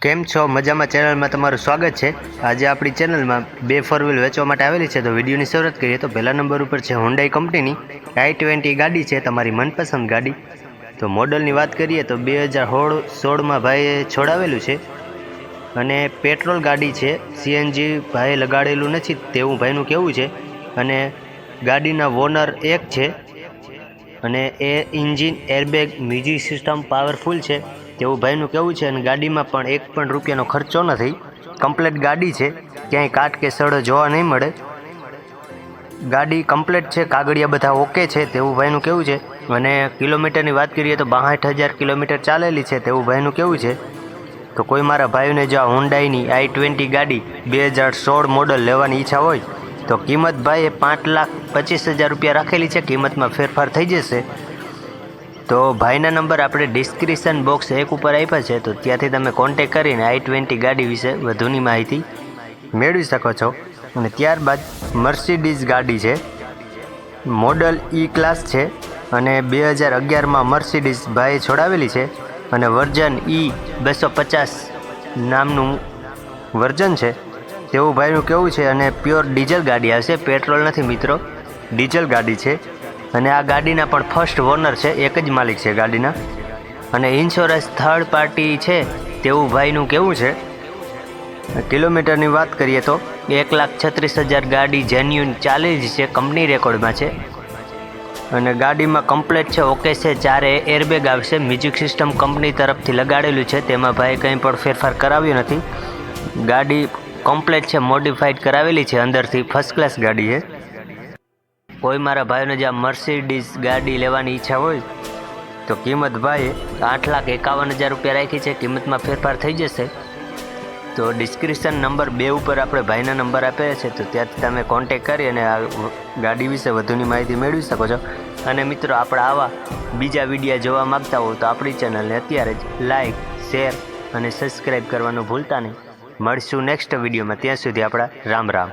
કેમ છો? મજામાં? ચેનલમાં તમારું સ્વાગત છે। આજે આપણી ચેનલમાં બે ફોર વ્હીલ વેચવા માટે આવેલી છે। તો વિડીયોની શરૂઆત કરીએ તો પહેલા નંબર ઉપર છે હોન્ડાઈ કંપનીની i20 ગાડી છે, તમારી મનપસંદ ગાડી। તો મોડલની વાત કરીએ તો 2016માં ભાઈએ છોડાવેલું છે અને પેટ્રોલ ગાડી છે, સીએનજી ભાઈએ લગાડેલું નથી તેવું ભાઈનું કહેવું છે। અને ગાડીના ઓનર એક છે અને એ engine airbag music system powerful છે તેવું ભાઈનું કહેવું છે। અને ગાડીમાં પણ એક પણ રૂપિયાનો ખર્ચો નથી, કમ્પ્લેટ ગાડી છે, ક્યાંય કાટ કે સડો જોવા નહીં મળે। ગાડી કમ્પ્લેટ છે, કાગળિયા બધા ઓકે છે તેવું ભાઈનું કહેવું છે। અને કિલોમીટરની વાત કરીએ તો 62,000 કિલોમીટર ચાલેલી છે તેવું ભાઈનું કહેવું છે। તો કોઈ મારા ભાઈઓને જો આ હોન્ડાઈની i20 ગાડી 2016 મોડલ લેવાની ઈચ્છા હોય તો કિંમત ભાઈએ 5,25,000 રૂપિયા રાખેલી છે, કિંમતમાં ફેરફાર થઈ જશે। તો ભાઈના નંબર આપણે ડિસ્ક્રિપ્શન બોક્સ એક ઉપર આપ્યા છે, તો ત્યાંથી તમે કોન્ટેક કરીને i20 ગાડી વિશે વધુની માહિતી મેળવી શકો છો। અને ત્યારબાદ મર્સિડીઝ ગાડી છે, મોડલ ઈ ક્લાસ છે અને 2011માં મર્સિડીઝ ભાઈએ છોડાવેલી છે અને વર્ઝન E250 નામનું વર્ઝન છે તેવું ભાઈનું કહેવું છે। અને પ્યોર ડીઝલ ગાડી આવશે, પેટ્રોલ નથી મિત્રો, ડીઝલ ગાડી છે। અને આ ગાડીના પણ ફર્સ્ટ ઓનર છે, એક જ માલિક છે ગાડીના। અને ઇન્સ્યોરન્સ થર્ડ પાર્ટી છે તેવું ભાઈનું કહેવું છે। કિલોમીટરની વાત કરીએ તો 1,36,000 ગાડી જેન્યુન ચાલેલી છે, કંપની રેકોર્ડમાં છે। અને ગાડીમાં કમ્પ્લેટ છે, ઓકે છે, ચારે એરબેગ આવશે, મ્યુઝિક સિસ્ટમ કંપની તરફથી લગાડેલું છે, તેમાં ભાઈ કંઈ પણ ફેરફાર કરાવ્યો નથી। ગાડી કમ્પ્લેટ છે, મોડિફાઈડ કરાવેલી છે, અંદરથી ફર્સ્ટ ક્લાસ ગાડી છે। કોઈ મારા ભાઈઓને જે મર્સિડીઝ ગાડી લેવાની ઈચ્છા હોય તો કિંમત ભાઈએ 8,51,000 રૂપિયા રાખી છે, કિંમતમાં ફેરફાર થઈ જશે। તો ડિસ્ક્રિપ્શન નંબર 2 ઉપર આપણે ભાઈના નંબર આપેલા છે, તો ત્યાંથી તમે કોન્ટેક કરી અને આ ગાડી વિશે વધુની માહિતી મેળવી શકો છો। અને મિત્રો આપણા આવા બીજા વિડીયો જોવા માગતા હો તો આપણી ચેનલને અત્યારે જ લાઇક, શેર અને સબસ્ક્રાઈબ કરવાનું ભૂલતા નહીં। મળશું નેક્સ્ટ વિડીયોમાં, ત્યાં સુધી આપણા રામ રામ।